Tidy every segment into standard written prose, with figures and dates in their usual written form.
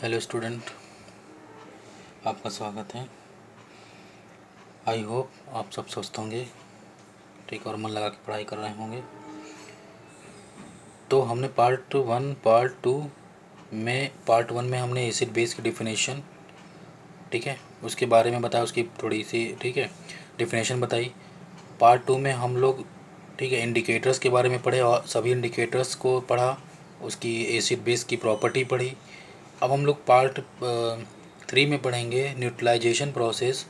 Hello student, आपका स्वागत है। आई होप आप सब स्वस्थ होंगे, ठीक, और मन लगा के पढ़ाई कर रहे होंगे। तो हमने पार्ट वन में हमने एसिड बेस की डिफिनेशन, ठीक है, उसके बारे में बताया, उसकी थोड़ी सी, ठीक है, डिफिनेशन बताई। पार्ट 2 में हम लोग, ठीक है, इंडिकेटर्स के बारे में पढ़े और सभी इंडिकेटर्स को पढ़ा, उसकी एसिड बेस की प्रॉपर्टी पढ़ी। अब हम लोग पार्ट 3 में पढ़ेंगे न्यूट्रलाइजेशन प्रोसेस।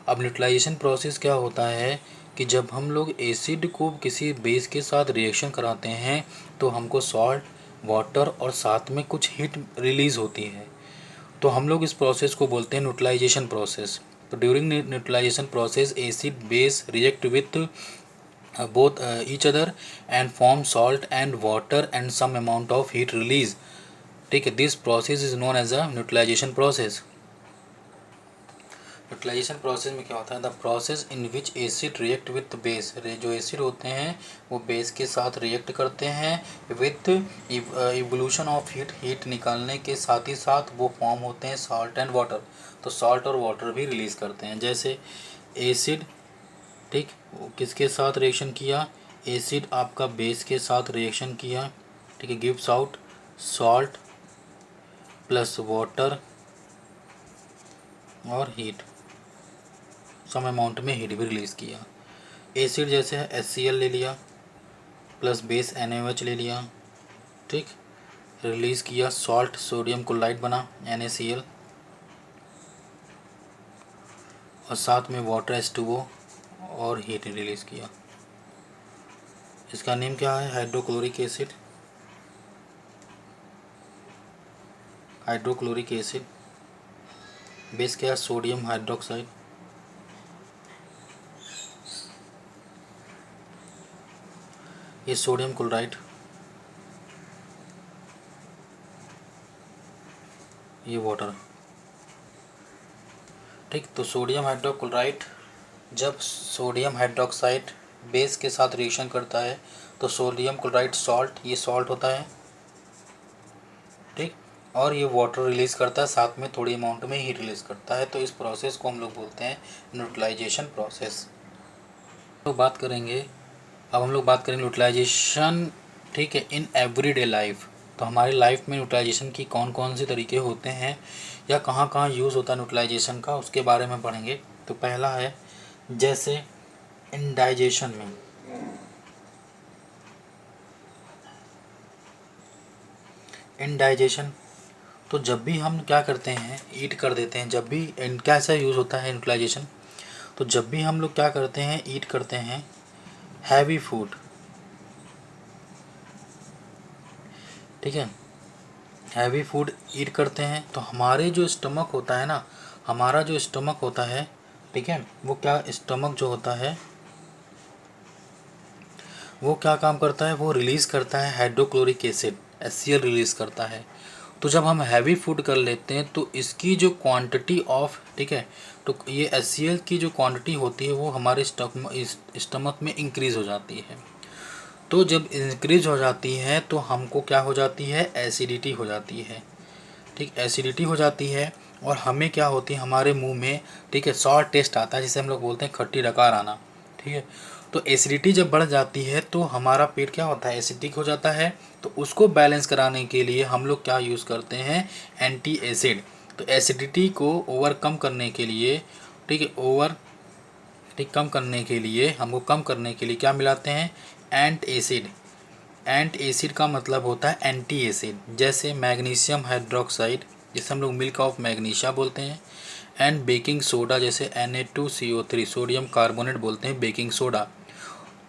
अब न्यूट्रलाइजेशन प्रोसेस क्या होता है कि जब हम लोग एसिड को किसी बेस के साथ रिएक्शन कराते हैं तो हमको सॉल्ट, वाटर और साथ में कुछ हीट रिलीज़ होती है, तो हम लोग इस प्रोसेस को बोलते हैं न्यूट्रलाइजेशन प्रोसेस। तो during neutralisation process acid base react with both each other and form salt and water and some amount of heat release, ठीक है। This process is known as a neutralisation process. Neutralisation process में क्या होता है, the process in which acid react with base, जो acid होते हैं वो बेस के साथ रिएक्ट करते हैं विथ इवोल्यूशन ऑफ हीट निकालने के साथ ही साथ वो फॉर्म होते हैं सॉल्ट एंड वाटर। तो सॉल्ट और वाटर भी रिलीज़ करते हैं। जैसे एसिड, ठीक, किसके साथ रिएक्शन किया, एसिड आपका बेस के साथ रिएक्शन किया, ठीक है, gives out salt plus water और हीट, सम अमाउंट में हीट भी रिलीज़ किया। एसिड जैसे है HCl ले लिया प्लस बेस NaOH ले लिया, ठीक, रिलीज़ किया सॉल्ट, सोडियम क्लोराइड बना NaCl और साथ में वाटर H2O और हीट रिलीज़ किया। इसका नेम क्या है, hydrochloric acid. Hydrochloric acid, base क्या है, सोडियम हाइड्रोक्साइड, ये सोडियम क्लोराइड, ये वाटर, ठीक। तो सोडियम हाइड्रोक्लोराइड, जब सोडियम हाइड्रोक्साइड बेस के साथ रिएक्शन करता है तो सोडियम क्लोराइड सॉल्ट, ये सॉल्ट होता है, ठीक, और ये वाटर रिलीज़ करता है, साथ में थोड़ी अमाउंट में हीट रिलीज़ करता है। तो इस प्रोसेस को हम लोग बोलते हैं न्यूट्रलाइजेशन प्रोसेस। तो बात करेंगे, अब हम लोग बात करेंगे न्यूट्रलाइजेशन, ठीक है, इन एवरीडे लाइफ। तो हमारी लाइफ में न्यूट्रलाइजेशन की कौन कौन से तरीके होते हैं या कहाँ कहाँ यूज़ होता है न्यूट्रलाइजेशन का, उसके बारे में पढ़ेंगे। तो पहला है जैसे इंडाइजेशन में, इंडाइजेशन, तो जब भी हम क्या करते हैं, ईट कर देते हैं, जब भी कैसा यूज़ होता है न्यूट्रलाइजेशन, तो जब भी हम लोग क्या करते हैं, ईट करते हैं हैवी फूड, ठीक है, हैवी फूड ईट करते हैं तो हमारे जो स्टमक होता है ना, हमारा जो स्टमक होता है, ठीक है, वो क्या, स्टमक जो होता है वो क्या काम करता है, वो रिलीज़ करता है हाइड्रोक्लोरिक एसिड HCl रिलीज़ करता है। तो जब हम हैवी फूड कर लेते हैं तो इसकी जो क्वांटिटी ऑफ, ठीक है, तो ये HCl की जो क्वांटिटी होती है वो हमारे स्टमक में इंक्रीज़ हो जाती है। तो जब इंक्रीज हो जाती है तो हमको क्या हो जाती है, एसिडिटी हो जाती है, ठीक, एसिडिटी हो जाती है और हमें क्या होती है, हमारे मुंह में, ठीक है, सॉर टेस्ट आता है, जिसे हम लोग बोलते हैं खट्टी डकार आना, ठीक है। तो एसिडिटी जब बढ़ जाती है तो हमारा पेट क्या होता है, एसिडिक हो जाता है। तो उसको बैलेंस कराने के लिए हम लोग क्या यूज़ करते हैं, एंटी एसिड। तो एसिडिटी को ओवरकम करने के लिए, ठीक है, कम करने के लिए, हमको कम करने के लिए क्या मिलाते हैं, एंट एसिड। एंट एसिड का मतलब होता है एंटी एसिड। जैसे मैग्नीशियम हाइड्रोक्साइड, जिसे हम लोग मिल्क ऑफ मैग्नीशिया बोलते हैं, एंड बेकिंग सोडा, जैसे Na2CO3 सोडियम कार्बोनेट बोलते हैं बेकिंग सोडा।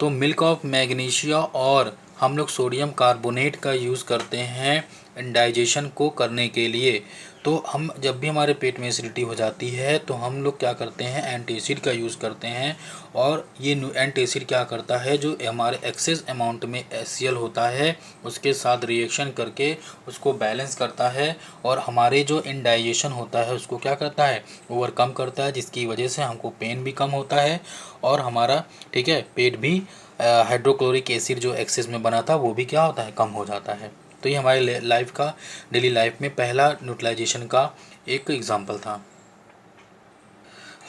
तो मिल्क ऑफ मैग्नीशिया और हम लोग सोडियम कार्बोनेट का यूज़ करते हैं इंडाइजेशन को करने के लिए। तो हम जब भी हमारे पेट में एसिडिटी हो जाती है तो हम लोग क्या करते हैं, एंटासिड का यूज़ करते हैं। और ये एंटासिड क्या करता है, जो हमारे एक्सेस अमाउंट में HCl होता है उसके साथ रिएक्शन करके उसको बैलेंस करता है और हमारे जो इंडाइजेशन होता है उसको क्या करता है, ओवरकम करता है, जिसकी वजह से हमको पेन भी कम होता है और हमारा, ठीक है, पेट भी हाइड्रोक्लोरिक एसिड जो एक्सेस में बना था वो भी क्या होता है, कम हो जाता है। तो ये हमारे लाइफ का, डेली लाइफ में पहला न्यूट्रलाइजेशन का एक एग्जांपल था।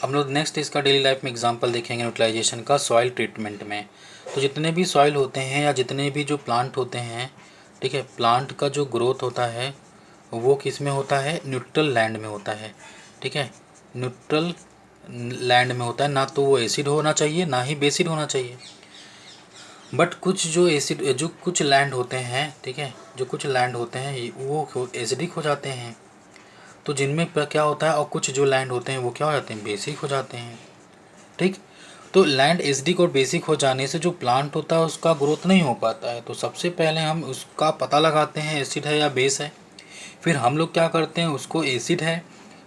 हम लोग नेक्स्ट इसका डेली लाइफ में एग्जांपल देखेंगे न्यूट्रलाइजेशन का सॉइल ट्रीटमेंट में। तो जितने भी सॉइल होते हैं या जितने भी जो प्लांट होते हैं, ठीक है, प्लांट का जो ग्रोथ होता है वो किस में होता है, न्यूट्रल लैंड में होता है, ठीक है, न्यूट्रल लैंड में होता है। ना तो वो एसिड होना चाहिए ना ही बेसिड होना चाहिए। बट कुछ जो एसिड, जो कुछ लैंड होते हैं, ठीक है, जो कुछ लैंड होते हैं वो एसिडिक हो जाते हैं। तो जिनमें क्या होता है, और कुछ जो लैंड होते हैं वो क्या हो जाते हैं, बेसिक हो जाते हैं, ठीक। तो लैंड एसिडिक और बेसिक हो जाने से जो प्लांट होता है उसका ग्रोथ नहीं हो पाता है। तो सबसे पहले हम उसका पता लगाते हैं एसिड है या बेस है। फिर हम लोग क्या करते हैं, उसको एसिड है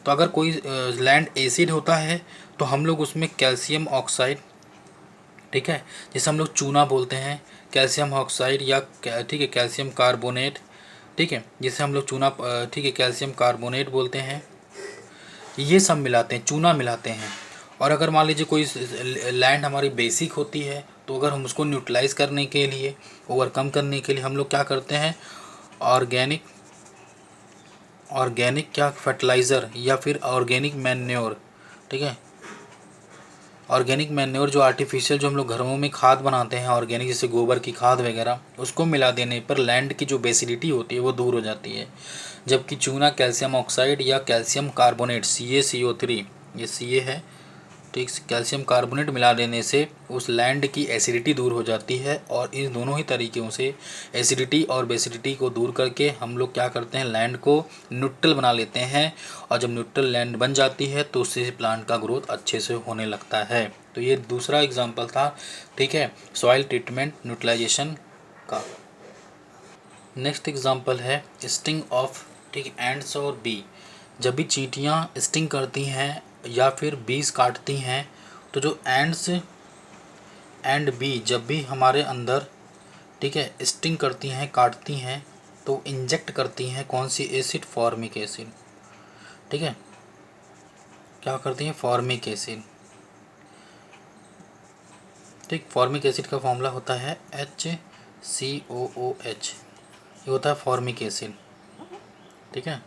तो अगर कोई लैंड एसिड होता है तो हम लोग उसमें कैल्शियम ऑक्साइड, ठीक है, जिसे हम लोग चूना बोलते हैं, कैल्शियम ऑक्साइड या ठीक है कैल्शियम कार्बोनेट, ठीक है, जिसे हम लोग चूना, ठीक है, कैल्शियम कार्बोनेट बोलते हैं, ये सब मिलाते हैं, चूना मिलाते हैं। और अगर मान लीजिए कोई लैंड हमारी बेसिक होती है तो अगर हम उसको न्यूट्रलाइज करने के लिए, ओवरकम करने के लिए हम लोग क्या करते हैं, ऑर्गेनिक ऑर्गेनिक क्या फर्टिलाइज़र या फिर ऑर्गेनिक मैन्योर, ठीक है, ऑर्गेनिक मैन्योर जो आर्टिफिशियल जो हम लोग घरों में खाद बनाते हैं ऑर्गेनिक, जैसे गोबर की खाद वगैरह, उसको मिला देने पर लैंड की जो बेसिडिटी होती है वो दूर हो जाती है। जबकि चूना, कैल्शियम ऑक्साइड या कैल्शियम कार्बोनेट CaCO3, ये Ca है, ठीक, कैल्शियम कार्बोनेट मिला देने से उस लैंड की एसिडिटी दूर हो जाती है। और इन दोनों ही तरीक़ों से एसिडिटी और बेसिडिटी को दूर करके हम लोग क्या करते हैं, लैंड को न्यूट्रल बना लेते हैं। और जब न्यूट्रल लैंड बन जाती है तो उससे प्लांट का ग्रोथ अच्छे से होने लगता है। तो ये दूसरा एग्जाम्पल था, ठीक है, सॉइल ट्रीटमेंट न्यूट्रलाइजेशन का। नेक्स्ट एग्जाम्पल है स्टिंग ऑफ, ठीक, एंड्स और बी। जब भी चींटियाँ स्टिंग करती हैं या फिर बीज काटती हैं तो जो एंड्स एंड बी जब भी हमारे अंदर, ठीक है, स्टिंग करती हैं, काटती हैं, तो इंजेक्ट करती हैं कौन सी एसिड, फॉर्मिक एसिड, ठीक है, क्या करती हैं, फॉर्मिक एसिड, ठीक। फॉर्मिक एसिड का फॉर्मूला होता है HCOOH, ये होता है फॉर्मिक एसिड, ठीक है।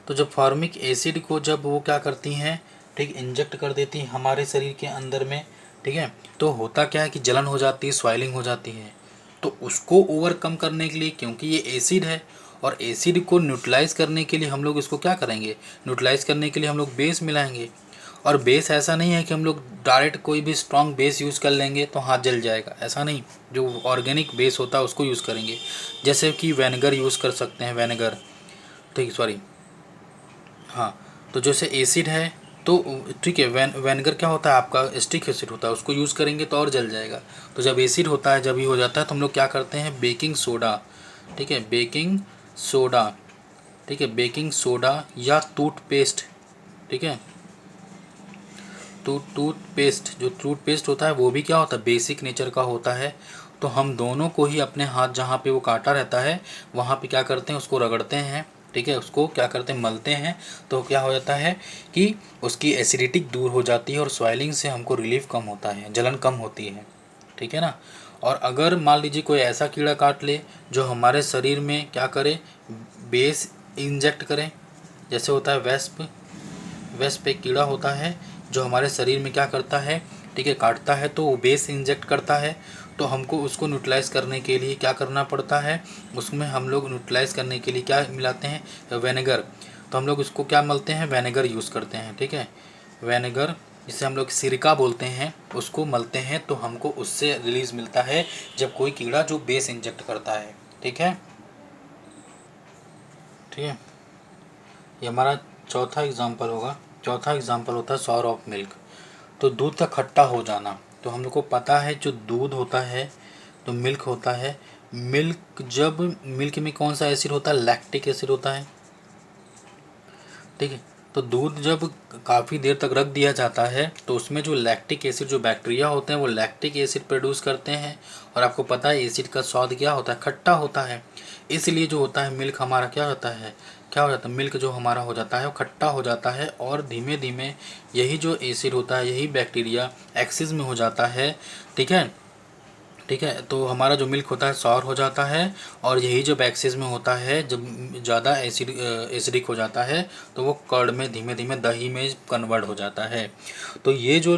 तो जब फॉर्मिक एसिड को जब वो क्या करती हैं, ठीक, इंजेक्ट कर देती हैं हमारे शरीर के अंदर में, ठीक है, तो होता क्या है कि जलन हो जाती है, स्वेलिंग हो जाती है। तो उसको ओवरकम करने के लिए, क्योंकि ये एसिड है और एसिड को न्यूट्रलाइज करने के लिए हम लोग इसको क्या करेंगे, न्यूट्रलाइज करने के लिए हम लोग बेस मिलाएंगे। और बेस ऐसा नहीं है कि हम लोग डायरेक्ट कोई भी स्ट्रॉन्ग बेस यूज़ कर लेंगे तो हाथ जल जाएगा, ऐसा नहीं। जो ऑर्गेनिक बेस होता है उसको यूज़ करेंगे, जैसे कि वेनेगर यूज़ कर सकते हैं, वेनेगर, ठीक, सॉरी, हाँ। तो जैसे एसिड है तो ठीक है, वेनेगर क्या होता है, आपका स्टिक एसिड होता है, उसको यूज़ करेंगे तो और जल जाएगा। तो जब एसिड होता है, जब ही हो जाता है तो हम लोग क्या करते हैं, बेकिंग सोडा, ठीक है, बेकिंग सोडा, ठीक है, बेकिंग सोडा या टूथपेस्ट, ठीक है, तो टूथपेस्ट, जो टूथपेस्ट होता है वो भी क्या होता है, बेसिक नेचर का होता है। तो हम दोनों को ही अपने हाथ जहाँ पे वो काटा रहता है वहाँ पे क्या करते हैं, उसको रगड़ते हैं, ठीक है, उसको क्या करते हैं, मलते हैं। तो क्या हो जाता है कि उसकी एसिडिटी दूर हो जाती है और स्वेलिंग से हमको रिलीफ कम होता है, जलन कम होती है, ठीक है ना। और अगर मान लीजिए कोई ऐसा कीड़ा काट ले जो हमारे शरीर में क्या करे, बेस इंजेक्ट करे, जैसे होता है वेस्प, वेस्प एक कीड़ा होता है जो हमारे शरीर में क्या करता है, ठीक है, काटता है तो वो बेस इंजेक्ट करता है। तो हमको उसको न्यूट्रलाइज करने के लिए क्या करना पड़ता है, उसमें हम लोग न्यूट्रलाइज करने के लिए क्या मिलाते हैं, वेनेगर। तो हम लोग उसको क्या मलते हैं, वेनेगर यूज़ करते हैं, ठीक है, वेनेगर, जिसे हम लोग सिरका बोलते हैं, उसको मलते हैं तो हमको उससे रिलीज़ मिलता है जब कोई कीड़ा जो बेस इंजेक्ट करता है, ठीक है, ठीक है। ये हमारा चौथा एग्जाम्पल होगा। चौथा एग्जाम्पल होता है सॉर ऑफ मिल्क। तो दूध का खट्टा हो जाना। तो हम लोग को पता है जो दूध होता है, तो मिल्क होता है, मिल्क, जब मिल्क में कौन सा एसिड होता है, लैक्टिक एसिड होता है, ठीक है। तो दूध जब काफ़ी देर तक रख दिया जाता है तो उसमें जो लैक्टिक एसिड, जो बैक्टीरिया होते हैं वो लैक्टिक एसिड प्रोड्यूस करते हैं। और आपको पता है एसिड का स्वाद क्या होता है, खट्टा होता है। इसलिए जो होता है मिल्क हमारा क्या होता है, क्या हो जाता है, मिल्क जो हमारा हो जाता है वो खट्टा हो जाता है। और धीमे धीमे यही जो एसिड होता है, यही बैक्टीरिया एक्सिस में हो जाता है, ठीक है, ठीक है। तो हमारा जो मिल्क होता है सॉर हो जाता है, और यही जो बैक्सेस में होता है जब ज़्यादा एसिडिक हो जाता है तो वो कर्ड में धीमे धीमे दही में कन्वर्ट हो जाता है। तो ये जो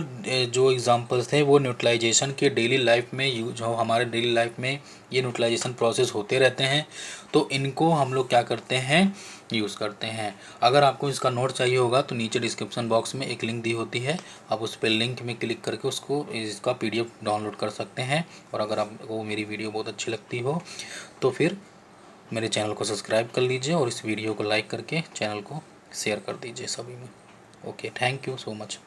जो एग्जांपल्स थे वो न्यूट्रलाइजेशन के डेली लाइफ में यूज हो, हमारे डेली लाइफ में ये न्यूट्रलाइजेशन प्रोसेस होते रहते हैं। तो इनको हम लोग क्या करते हैं, यूज़ करते हैं। अगर आपको इसका नोट चाहिए होगा तो नीचे डिस्क्रिप्शन बॉक्स में एक लिंक दी होती है, आप उस पर लिंक में क्लिक करके उसको इसका PDF डाउनलोड कर सकते हैं। और अगर आपको मेरी वीडियो बहुत अच्छी लगती हो तो फिर मेरे चैनल को सब्सक्राइब कर लीजिए और इस वीडियो को लाइक करके चैनल को शेयर कर दीजिए सभी में। Okay, thank you so much.